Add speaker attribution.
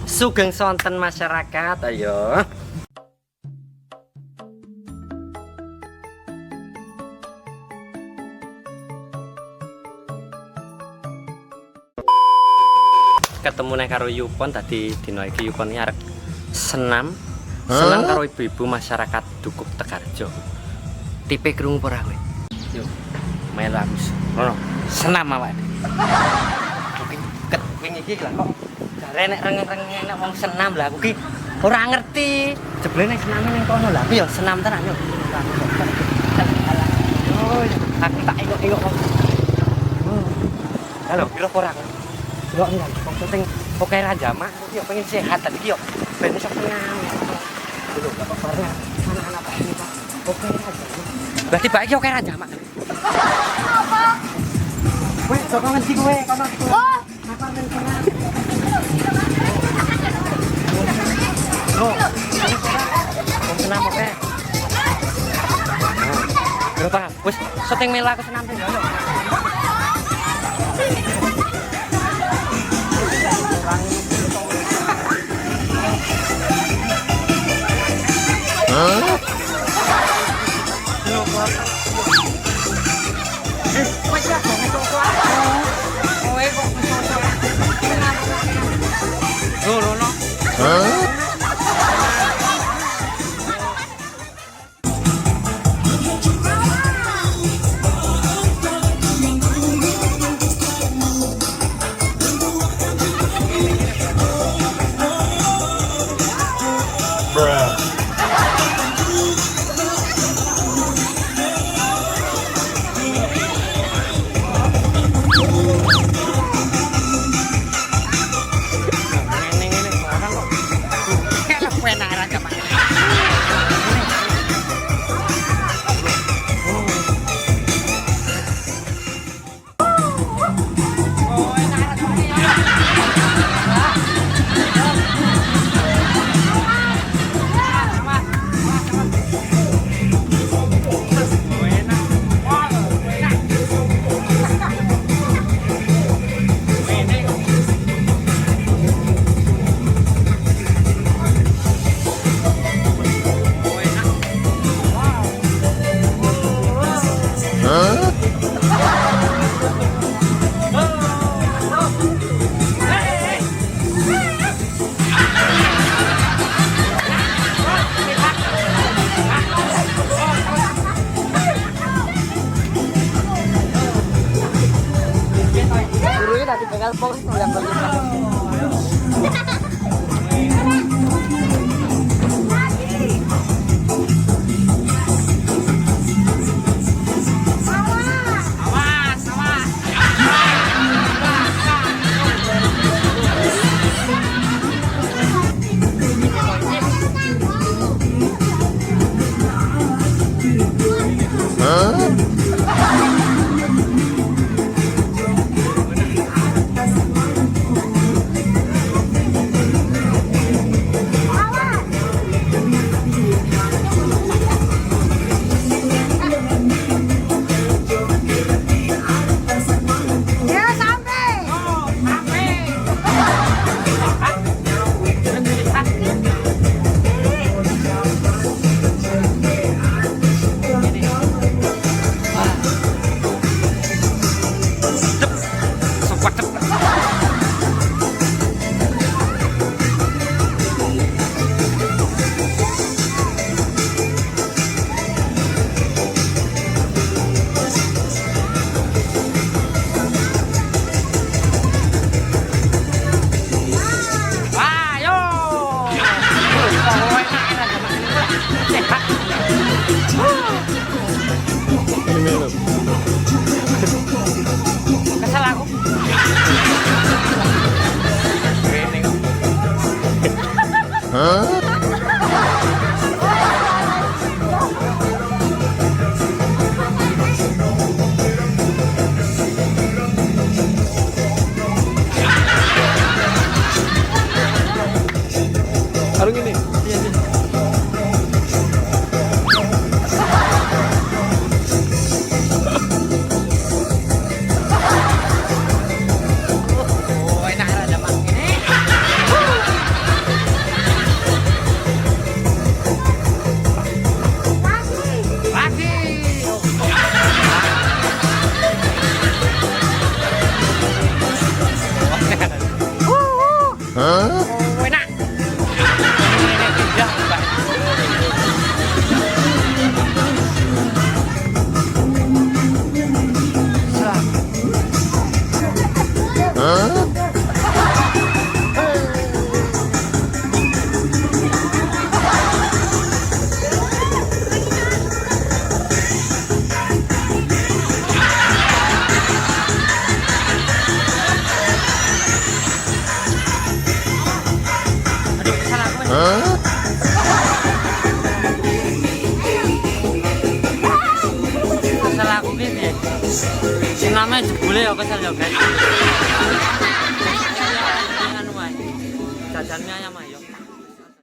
Speaker 1: Sugeng sonten masyarakat, ayo. Ketemu nih karo Yupon tadi dino iki Yupon iki arek senam karo ibu-ibu masyarakat Dukuk Tegarjo. Tipe krungu ora kowe? Yo. Melu aku. Ngono. Senam awake. Ket wingi iki lah kok jare nek reng-reng nek wong senam lah aku ki ora ngerti. Jebule nek sename ning kono lah aku yo senam tenan yo. Oh, aku tak engok-engok. Halo, kira ora kowe? Kok enggak, penting pokoke ra jamak iki yo pengen sehat tadi iki yo ben iso kenyang. Dulu kok bareng anak-anak Pak ini Pak. Oke ra jamak. Berarti Pak iki oke ra jamak. Apa? Kowe sapa ngendi kowe kono? Oh, apa men kenyang? Oh, senam oke. Berapa? Wis setting melu aku senam sing yo. Tinggal fokus yang kesel aku.
Speaker 2: Harung ini. Iya, iya.
Speaker 1: Oh, enak ada Bang. Oh, enak. Ini ya, Mbak. Aduh, salah aku. Salah aku ki piye? Sing namanya jebule ya kesel ya, guys. Anu wae. Jajannya ayam ayo.